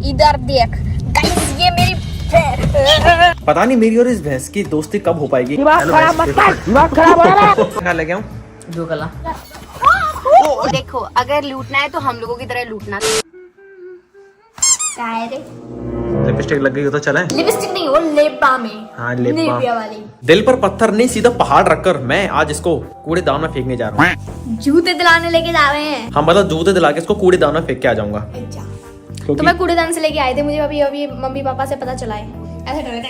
इधर देख गाइस, ये मेरी पता नहीं मेरी और इस भैंस की दोस्ती कब हो पाएगी। क्या लेके आऊं? दो कला। देखो, अगर लूटना है तो हम लोगों की तरह लूटना। क्या है रे? लिपस्टिक लग गई हो तो चले। लिपस्टिक नहीं, वो लेप बाम है। हाँ, लेप बाम। नेविया वाली। दिल पर पत्थर नहीं, सीधा पहाड़ रखकर मैं आज इसको कूड़ेदान में फेंकने जा रहा हूँ। जूते दिलाने लेके जा रहे हैं। हम मतलब जूते दिला के इसको कूड़ेदान में फेंक के आ जाऊंगा। तो मैं कूड़ेदान से लेके आए थे, मुझे अभी मम्मी पापा से पता चला है। ऐसे डरे थे।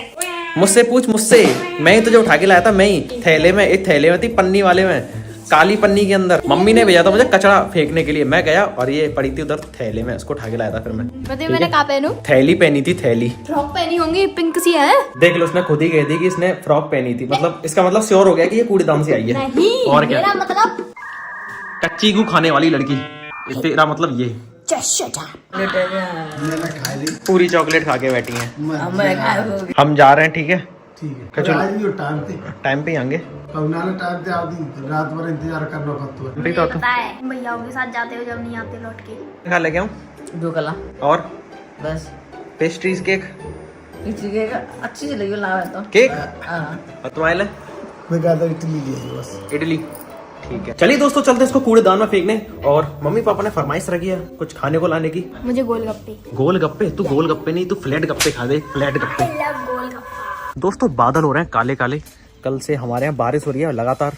मुझसे पूछ, मुझसे। मैं ही तुझे उठा के लाया था, मैं ही थैले में, एक थैले में थी, पन्नी वाले में, काली पन्नी के अंदर। मम्मी ने भेजा था मुझे कचरा फेंकने के लिए, मैं गया और ये पड़ी थी उधर थैले में, उसको उठा के लाया था। फिर मैंने कहा पहनू? थैली पहनी थी, थैली। फ्रॉक पहनी होंगी, पिंक सी है। देख लो, उसने खुद ही कह दी कि इसने फ्रॉक पहनी थी। मतलब इसका मतलब श्योर हो गया कि ये कूड़ेदान से आई है। नहीं, और क्या? मेरा मतलब कच्ची गू खाने वाली लड़की, तेरा मतलब ये पूरी चॉकलेट खा के बैठी है। हम जा रहे हैं, ठीक है? ठीक चलो। है टाइम पे आएंगे। रात भर इंतजार करना पड़ता है। पता है, भैयाओं के साथ जाते हो जब नहीं आते लौट के। खा लेके आऊं? दो कला और बस। पेस्ट्रीज, केक अच्छी से लगी लावा तो केक। हाँ। और तुम्हारे लिए? मैं कहता इडली ले बस। इडली, ठीक है। चलिए दोस्तों, चलते हैं इसको कूड़ेदान में फेंकने। और मम्मी पापा ने फरमाइश रखी है कुछ खाने को लाने की। मुझे गोलगप्पे। गोलगप्पे? तू गोलगप्पे नहीं, तू फ्लैट गप्पे खा दे, फ्लैट गप्पे। दोस्तों, बादल हो रहे हैं काले काले। कल से हमारे यहाँ बारिश हो रही है लगातार,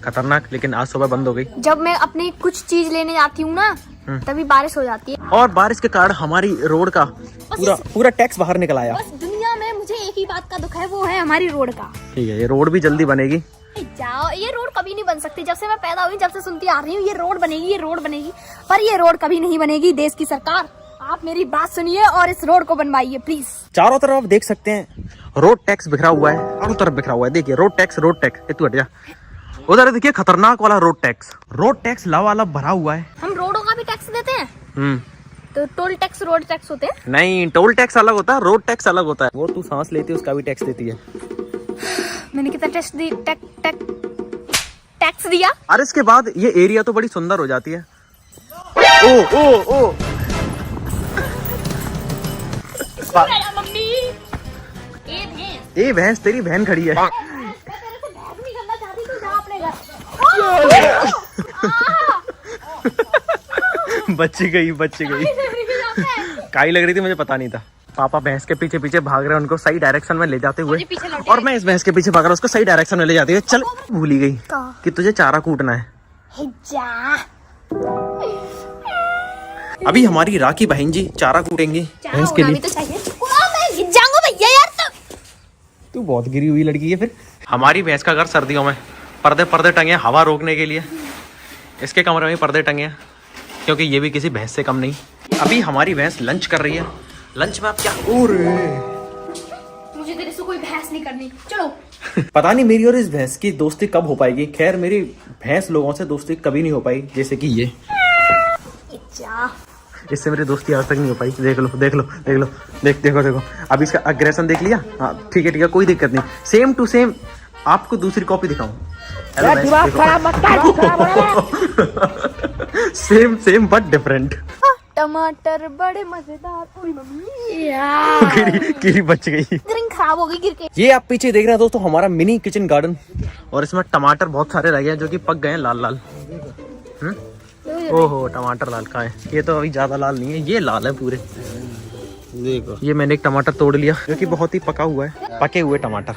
खतरनाक। लेकिन आज सुबह बंद हो गई। जब मैं अपनी कुछ चीज लेने जाती हूँ ना, तभी बारिश हो जाती है। और बारिश के कारण हमारी रोड का पूरा टैक्स बाहर निकल आया। बस दुनिया में मुझे एक ही बात का दुख है, वो है हमारी रोड का। ठीक है, ये रोड भी जल्दी बनेगी। जाओ, ये रोड कभी नहीं बन सकती। जब से मैं पैदा हुई, जब से सुनती आ रही हूँ ये रोड बनेगी, ये रोड बनेगी, पर ये रोड कभी नहीं बनेगी। देश की सरकार, आप मेरी बात सुनिए और इस रोड को बनवाइए प्लीज। चारों तरफ आप देख सकते हैं रोड टैक्स बिखरा हुआ है, चारों तरफ बिखरा हुआ है। देखिए रोड टैक्स, रोड टैक्स। तू हट जा। उधर देखिए खतरनाक वाला रोड टैक्स लवालब भरा हुआ है। हम रोडों का भी टैक्स देते हैं। तो टोल टैक्स, रोड टैक्स होते हैं। नहीं, टोल टैक्स अलग होता है, रोड टैक्स अलग होता है। वो तू सांस लेती है उसका भी टैक्स देती है। मैंने कितना टैक्स दिया? और इसके बाद ये एरिया तो बड़ी सुंदर हो जाती है। ओ ओ ओ मम्मी, ए भैंस, तेरी बहन खड़ी है। बच्ची गई। काई लग रही थी, मुझे पता नहीं था। पापा भैंस के पीछे पीछे भाग रहे हैं, उनको सही डायरेक्शन में ले जाते हुए। और मैं इस भैंस के पीछे भाग रहा हूँ, उसको सही डायरेक्शन में ले जाते हुए। चल, भूल ही गई कि तुझे चारा कूटना है। अभी हमारी राखी बहन जी चारा कूटेंगी भैंस के लिए। तू बहुत गिरी हुई लड़की है। फिर हमारी भैंस का घर सर्दियों में पर्दे टंगे हैं हवा रोकने के लिए। इसके कमरे में पर्दे टंगे हैं क्योंकि ये भी किसी भैंस से कम नहीं। अभी हमारी भैंस लंच कर रही है। लंच में आप क्या? मुझे तेरे से कोई बहस नहीं करनी, चलो। पता नहीं मेरी और इस भैंस की दोस्ती कब हो पाएगी। खैर, मेरी भैंस लोगों से दोस्ती कभी नहीं हो पाई, जैसे कि ये। इससे मेरी दोस्ती आज तक नहीं हो पाई। देख लो। देखो। अब इसका अग्रेशन देख लिया। हाँ, ठीक है, कोई दिक्कत नहीं। सेम टू सेम आपको दूसरी कॉपी दिखाऊं। Same but different. टमाटर बड़े मजेदार। कीरी बच गई, खराब हो गई गिर के। ये आप पीछे देख रहे हैं दोस्तों, हमारा मिनी किचन गार्डन। और इसमें टमाटर बहुत सारे लगे हैं जो कि पक गए हैं लाल। ओहो, टमाटर लाल का है। ये तो अभी ज्यादा लाल नहीं है, ये लाल है पूरे। देखो, ये मैंने एक टमाटर तोड़ लिया जो कि बहुत ही पका हुआ है, पके हुए टमाटर,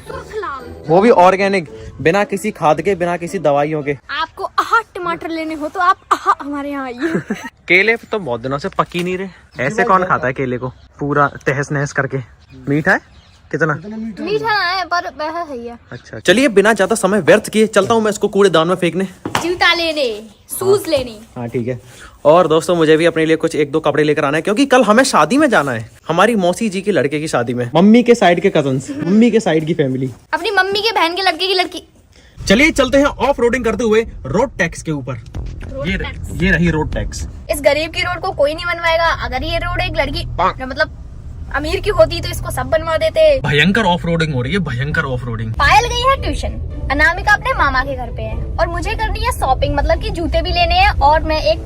वो भी ऑर्गेनिक, बिना किसी खाद के, बिना किसी दवाइयों के। आपको टमाटर लेने हो तो आप हमारे यहाँ आइए। केले तो बहुत दिनों से पकी नहीं रहे। ऐसे कौन खाता है केले को पूरा तहस नहस करके? मीठा है कितना? मीठा है पर वह सही है। अच्छा, चलिए बिना ज्यादा समय व्यर्थ किए चलता हूँ मैं इसको कूड़ेदान में फेंकने। जूता लेने, शूज लेने। हाँ ठीक है। और दोस्तों, मुझे भी अपने लिए कुछ 1-2 कपड़े लेकर आना है क्योंकि कल हमें शादी में जाना है, हमारी मौसी जी के लड़के की शादी में। मम्मी के साइड के कजन्स, मम्मी के साइड की फैमिली, अपनी मम्मी के बहन के लड़के की लड़की। चलिए चलते हैं ऑफ रोडिंग करते हुए रोड टैक्स के ऊपर। ये रही रोड टैक्स। इस गरीब की रोड को कोई नहीं बनवाएगा। अगर ये रोड एक लड़की मतलब अमीर की होती तो इसको सब बनवा देते। भयंकर ऑफ रोडिंग हो रही है, भयंकर ऑफ रोडिंग। पायल गई है ट्यूशन, अनामिका अपने मामा के घर पे है, और मुझे करनी है शॉपिंग, मतलब कि जूते भी लेने हैं और मैं एक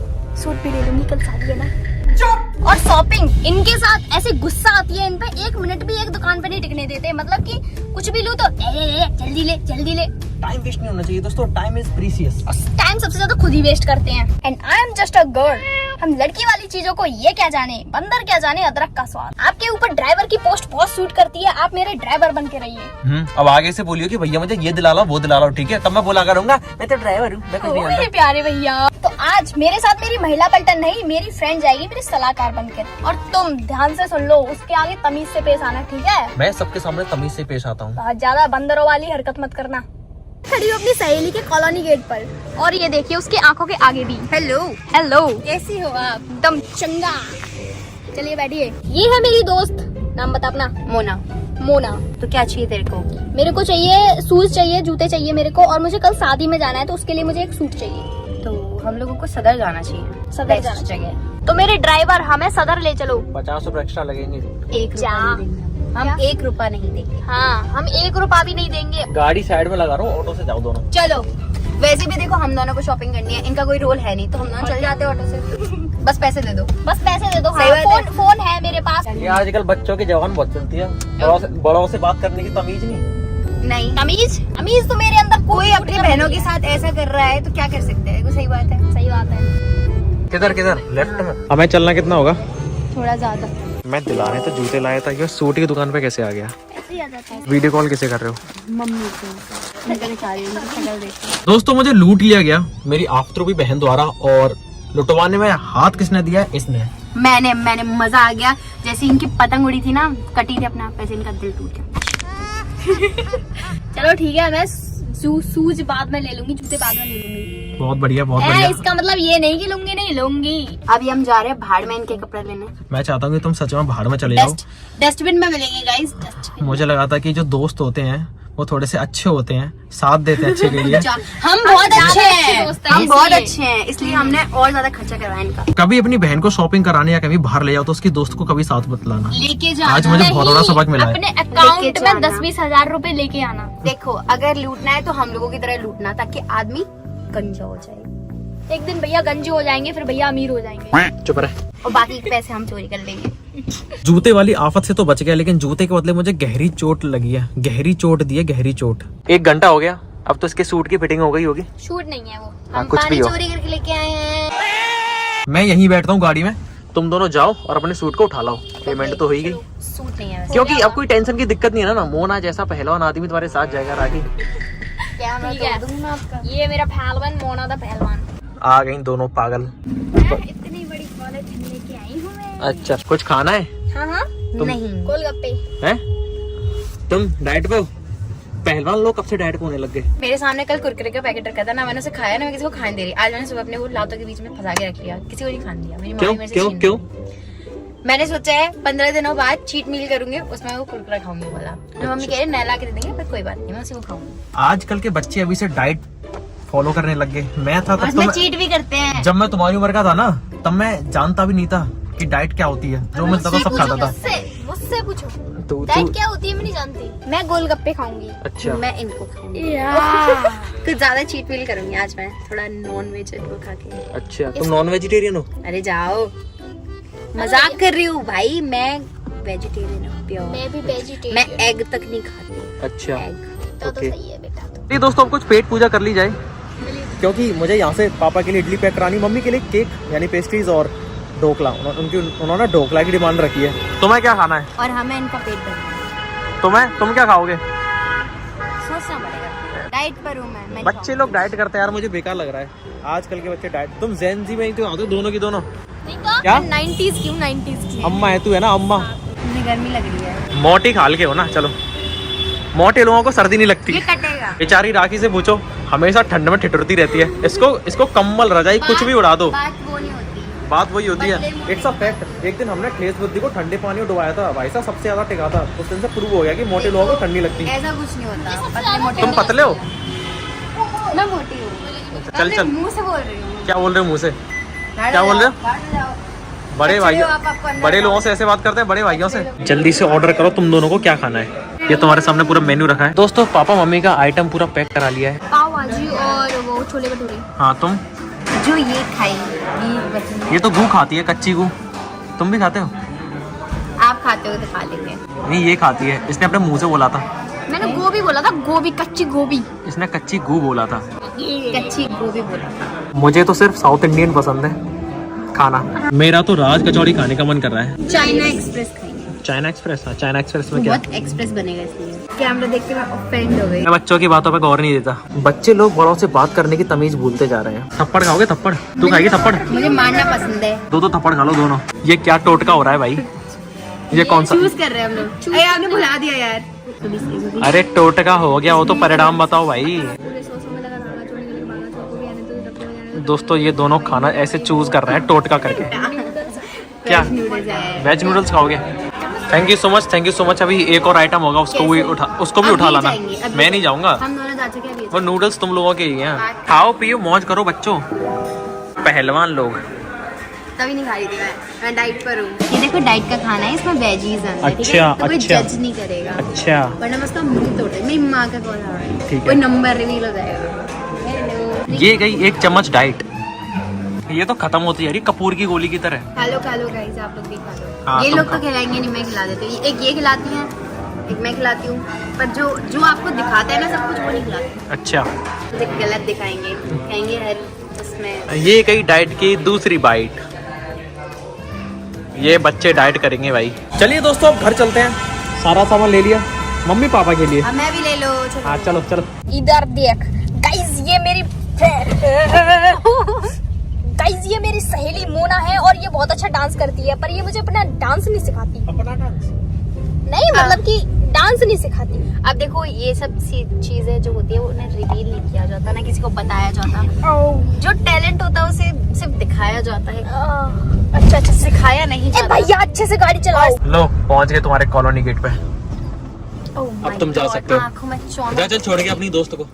सूट भी ले लूंगी, कल शादी है ना। और शॉपिंग इनके साथ ऐसे गुस्सा आती है इन पे, 1 मिनट भी एक दुकान पे नहीं टिकने देते। मतलब कि कुछ भी लूं तो जल्दी ले। टाइम वेस्ट नहीं होना चाहिए दोस्तों, टाइम इज प्रीशियस। टाइम सबसे ज्यादा खुद ही वेस्ट करते हैं। And I am just a girl. हम लड़की वाली चीजों को ये क्या जाने, बंदर क्या जाने अदरक का स्वाद। आपके ऊपर ड्राइवर की पोस्ट बहुत सूट करती है, आप मेरे ड्राइवर बन के रहिए। अब आगे से बोलियो कि भैया मुझे ये दिला लो वो दिला लो, ठीक है? तब मैं बोला करूंगा मैं तो ड्राइवर हूँ, मैं कुछ नहीं मेरे जानता। प्यारे भैया, तो आज मेरे साथ मेरी महिला पलटन नहीं, मेरी फ्रेंड जाएगी मेरी सलाहकार बनकर। और तुम ध्यान से सुन लो, उसके आगे तमीज से पेश आना, ठीक है? मैं सबके सामने तमीज से पेश आता हूँ। बहुत ज्यादा बंदरों वाली हरकत मत करना। खड़ी हूँ अपनी सहेली के कॉलोनी गेट पर, और ये देखिए उसकी आंखों के आगे भी। हेलो कैसी हो आप? एकदम चंगा। चलिए बैठिए। ये है मेरी दोस्त, नाम बता अपना। मोना। तो क्या चाहिए तेरे को? मेरे को चाहिए शूज चाहिए, जूते चाहिए मेरे को, और मुझे कल शादी में जाना है तो उसके लिए मुझे एक सूट चाहिए। तो हम लोगों को सदर जाना चाहिए। सदर Best जाना जगह। तो मेरे ड्राइवर हमें सदर ले चलो। 50 रुपए एक्स्ट्रा लगेंगे। 1 जा। रुपया नहीं देंगे हम, क्या? 1 रुपया नहीं देंगे। हाँ, हम 1 रुपया भी नहीं देंगे। गाड़ी साइड में लगा रहा हूँ, ऑटो से जाओ दोनों। चलो, वैसे भी देखो हम दोनों को शॉपिंग करनी है, इनका कोई रोल है नहीं, तो हम दोनों चल जाते हैं ऑटो से। बस पैसे दे दो। बस पैसे दे दो। सही हाँ, बात है। फोन है मेरे पास। ये आजकल बच्चों की जवान बहुत चलती है, बड़ों से बात करने की तमीज नहीं। नहीं, अमीज तो मेरे अंदर कोई अपनी बहनों के साथ ऐसा कर रहा है तो क्या कर सकते हैं? सही बात है। सही बात है। किधर लेफ्ट में? हमें चलना कितना होगा? थोड़ा ज्यादा मैं दिलाने तो जूते लाया था, ये सूट की दुकान पे कैसे आ गया? ऐसे ही आ जाता है। वीडियो कॉल कैसे कर रहे हो? मम्मी को मैं कहना चाह रही हूँ, उनकी शक्ल देखो। दोस्तों मुझे लूट लिया गया मेरी आफ्टरबी बहन द्वारा, और लुटवाने में हाथ किसने दिया? इसने। मैंने मजा आ गया। जैसे इनकी पतंग उड़ी थी ना, कटी थी अपना, वैसे इनका दिल टूट गया। चलो ठीक है, मैं सूज बाद में ले लूंगी, जूते बाद में ले लूंगी। बहुत बढ़िया, बहुत बढ़िया। इसका मतलब ये नहीं कि लूंगी नहीं लूंगी। अभी हम जा रहे हैं भाड़ में इनके कपड़े लेने। मैं चाहता हूँ कि तुम सच में भाड़ में चले जाओ। डस्टबिन में मिलेंगे गाइस, डस्टबिन। मुझे लगा था कि जो दोस्त होते हैं वो थोड़े से अच्छे होते हैं, साथ देते हैं अच्छे के लिए। हम बहुत अच्छे हैं, दोस्त हैं, हम बहुत इसलिए। अच्छे हैं, इसलिए हमने और ज्यादा खर्चा करवाया इनका। कभी अपनी बहन को शॉपिंग कराने या कभी बाहर ले जाओ तो उसकी दोस्त को कभी साथ मत लाना। लेके जाना। आज मुझे बहुत बड़ा सबक मिला है। अपने अकाउंट लेके में जाना। 10-20 हजार रूपए लेके आना। देखो, अगर लूटना है तो हम लोगों की तरह लूटना, ताकि आदमी गंजा हो जाए। एक दिन भैया गंजे हो जाएंगे, फिर भैया अमीर हो जाएंगे। चुप रहे। और बाकी के पैसे हम चोरी कर लेंगे। जूते वाली आफत से तो बच गया, लेकिन जूते के बदले मुझे गहरी चोट लगी है, गहरी चोट दी है, गहरी चोट। 1 घंटा हो गया, अब तो इसके सूट की फिटिंग हो गई होगी। शूट नहीं है वो, हम कुछ पानी भी हो। चोरी करके लेके आए हैं। मैं यहीं बैठता हूँ गाड़ी में, तुम दोनों जाओ और अपने सूट को उठा लाओ। पेमेंट तो हो ही गई, सूट नहीं है वैसे। क्योंकि अब कोई टेंशन की दिक्कत नहीं है ना। मोना जैसा पहलवान आदमी तुम्हारे साथ जाएगा राखी। क्या मैं ठीक है। तोड़ दूंगा आपका? ये मेरा पहलवान, मोना था पहलवान। आ गई दोनों पागल। मैं इतनी बड़ी कॉलेज लेके आई हूँ मैं। अच्छा, कुछ खाना है? हाँ, तुम- नहीं। गोलगप्पे। हैं? तुम डाइट पे हो? पहलवान लोग कब से डाइट पे होने लग गए? मेरे सामने कल कुरकुरे का पैकेट रखा था ना, मैंने उसे खाया ना, मैं किसी को खाने दे रही। आज मैंने सुबह अपने वो लातों के बीच में फंसा के रख लिया, किसी को नहीं खाने दिया। मेरी क्यों मम्मी मेरे से क्यों छीन क्यों? ली। मैंने सोचा है 15 दिनों बाद चीट मील करूंगी, उसमें वो कुरकुरा खाऊंगी वाला। तो मम्मी कह रही नया ला के दे देंगे, पर कोई बात नहीं, मैं उसी को खाऊंगी। आजकल के बच्चे अभी से डाइट फॉलो करने लग गए। मैं था तब तो उसमें मैं, चीट भी करते हैं। जब मैं तुम्हारी उम्र का था ना, तब मैं जानता भी नहीं था कि डाइट क्या होती है। जो मिलता था सब खाता था। मुझसे पूछो तू डाइट क्या होती है, मैं नहीं जानती। मैं गोलगप्पे खाऊंगी। अच्छा, मैं इनको खाऊंगी। कुछ ज्यादा चीट मील करूंगी आज मैं, थोड़ा नॉन वेज इनको खा के। अच्छा तुम नॉन वेजिटेरियन हो? अरे जाओ, मजाक कर रही हूँ भाई, मैं वेजिटेरियन हूँ प्योर। मैं भी वेजिटेरियन। मैं एग तक नहीं खाती। अच्छा एग। तो ओके। सही है बेटा। ये दोस्तों अब कुछ पेट पूजा कर ली जाए, क्योंकि मुझे यहाँ से पापा के लिए इडली पैक करानी, मम्मी के लिए केक यानी पेस्ट्रीज और ढोकला। उन्होंने ढोकला की डिमांड रखी है। तुम्हें क्या खाना है? और हमें इनका पेट भरना तुम क्या खाओगे? सोचना पड़ेगा। डाइट पर हूँ मैं। बच्चे लोग डाइट करते हैं यार, मुझे बेकार लग रहा है आजकल के बच्चे डाइट। तुम जेन जी में ही तो आते हो दोनों की दोनों। नहीं तो क्या? 90s क्यों 90s की? अम्मा है तू, है ना अम्मा? मुझे गर्मी लग रही है। मोटी खाल के हो ना। चलो, मोटे लोगों को सर्दी नहीं लगती। ये कटेगा। बेचारी राखी से पूछो, हमेशा ठंड में ठिठुरती रहती है। इसको कम्बल रजाई कुछ भी उड़ा दो, बात वो नहीं होती। बात वही होती है। बदले में- इट्स अ फैक्ट। एक दिन हमने ठेस बुद्धि को ठंडे पानी में डुबाया था, भाई साहब सबसे ज्यादा टिका था। उस दिन से प्रूव हो गया कि मोटे लोगों को ठंडी लगती है। ऐसा कुछ नहीं होता। पतले मोटे तुम पतले हो? मैं मोटी हूँ। चल चल, मुंह से बोल रही हूँ। क्या बोल रहे हो मुंह से? क्या बोल रहे हो? बड़े भाइयों, बड़े लोगों से ऐसे बात करते हैं, बड़े भाइयों से। जल्दी से ऑर्डर करो, तुम दोनों को क्या खाना है। ये तुम्हारे सामने पूरा मेन्यू रखा है। दोस्तों पापा मम्मी का आइटम पूरा पैक करा लिया है। पाव भाजी और वो छोले भटूरे। हाँ तुम? जो ये खाई ये बची। ये तो गू खाती है, कच्ची गू। तुम भी खाते हो? आप खाते हो तो खा लेंगे। नहीं, ये खाती है, इसने अपने मुंह से बोला था। मैंने गोभी बोला था, गोभी, कच्ची गोभी। इसने कच्ची गू बोला था। कच्ची गोभी बोला था। मुझे तो सिर्फ साउथ इंडियन पसंद है खाना। मेरा तो राज कचौड़ी खाने का मन कर रहा है। चाइना एक्सप्रेस खाएंगे। China express? हाँ, चाइना एक्सप्रेस में क्या? बहुत एक्सप्रेस बनेगा इसलिए। कैमरा देख के मैं ऑफेंड हो गई। मैं बच्चों की बातों पे गौर नहीं देता। बच्चे लोग बड़ों से बात करने की तमीज भूलते जा रहे हैं। थप्पड़ खाओगे? थप्पड़? तू खाएगी थप्पड़? मुझे मारना पसंद है। दो थप्पड़ खा लो दोनों। ये क्या टोटका हो रहा है भाई? ये कौन सा? चूज कर रहे हैं हम लोग। अरे आपने भुला दिया यार। अरे टोटका हो गया, वो तो परिणाम बताओ भाई। दोस्तों ये दोनों खाना ऐसे चूज कर रहे हैं टोटका करके। क्या वेज नूडल्स खाओगे? Thank you so much. अभी एक और आइटम होगा, उसको भी उठा लाना। मैं नहीं जाऊंगा, हम दोनों जा चुके हैं अभी। वो नूडल्स तुम लोगों के ही हैं। खाओ पियो मौज करो बच्चों, पहलवान लोग। तभी नहीं खा रही थी मैं डाइट पर हूँ। ये देखो डाइट का खाना है, इसमें वेजीज अंदर, ठीक है? अच्छा, तो कोई अच्छा। जज नहीं करेगा। अच्छा वरना मैं उसका मुंह तोड़ देगी। मेरी माँ का कॉल आ रहा है, ठीक है। कोई नंबर रिवील हो जाएगा। हेलो। ये गई 1 चम्मच डाइट। ये तो खत्म होती है कपूर की गोली की तरह। खा लो गाइस, आप लोग भी खा लो। हाँ, ये तुम लोग तो खा। खिलाएंगे नहीं, मैं खिला देती हूँ। एक ये खिलाती हैं, एक मैं खिलाती हूँ। पर जो आपको दिखाता है ना सब कुछ, वो नहीं खिलाते। अच्छा, गलत दिखाएंगे, कहेंगे हर उसमें। ये गई डाइट की दूसरी बाइट। ये बच्चे डाइट करेंगे भाई। चलिए दोस्तों अब घर चलते हैं। सारा सामान ले लिया मम्मी पापा के लिए। अब मैं भी ले लो। हाँ चलो चलो। इधर देख गाइस, ये मेरी गाइस ये मेरी सहेली मोना है और ये बहुत अच्छा डांस करती है, पर ये मुझे अपना डांस नहीं सिखाती। अपना डांस? नहीं मतलब कि डांस नहीं सिखाती। अब देखो ये सब चीजें जो होती है वो उन्हें रिवील नहीं किया जाता, ना किसी को बताया जाता। जो टैलेंट होता है उसे सिर्फ दिखाया जाता है। अच्छा सिखाया नहीं ए जाता। भैया अच्छे से गाड़ी चलाओ। लो पहुंच गए तुम्हारे कॉलोनी गेट पे। Oh अब my तुम जा God, सकते हो। आँखों में चौंक। जा चल, छोड़ के अपनी दोस्त को।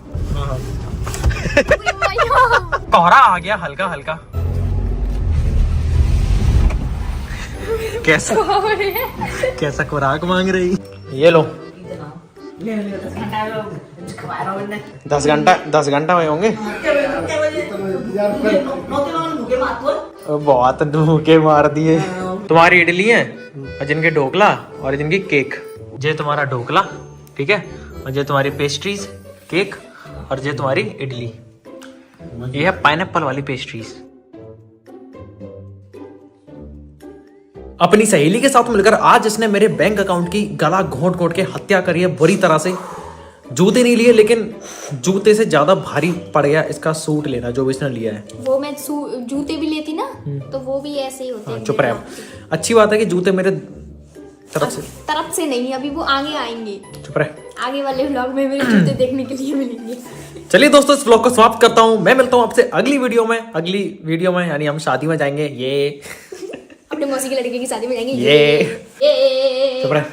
कोहरा आ गया हल्का हल्का। कैसा खुराक मांग रही? ये लो 10 घंटा हुए होंगे। बहुत धूके मार दिए। तुम्हारी इडली है और जिनके ढोकला और जिनकी केक। ये तुम्हारा ढोकला, ठीक है, और ये तुम्हारी पेस्ट्रीज केक, और ये तुम्हारी इडली। ये है पाइनएप्पल वाली पेस्ट्रीज। अपनी सहेली के साथ मिलकर आज इसने मेरे बैंक अकाउंट की गला घोंट घोंट के हत्या करी है बुरी तरह से। जूते नहीं लिए, लेकिन जूते से ज्यादा भारी पड़ गया इसका सूट लेना जो भी इसने लिया है। वो मैं जूते भी लेती ना तो वो भी ऐसे ही होते हैं। चुप रहे। अच्छी बात है कि जूते मेरे तरफ से नहीं, अभी वो आगे आएंगे। चुप रहे। आगे वाले व्लॉग में मेरे जूते देखने के लिए मिलेंगे। चलिए दोस्तों इस व्लॉग को समाप्त करता हूँ। मैं मिलता हूँ आपसे अगली वीडियो में। यानी हम शादी में जाएंगे। ये अपने मौसी के लड़के की शादी में जाएंगे। ये चुप रहे।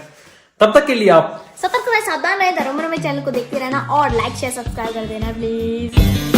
तब तक के लिए आप सतर्क रहे, सावधान रहे, धर्म में चैनल को देखते रहना और लाइक शेयर सब्सक्राइब कर देना प्लीज।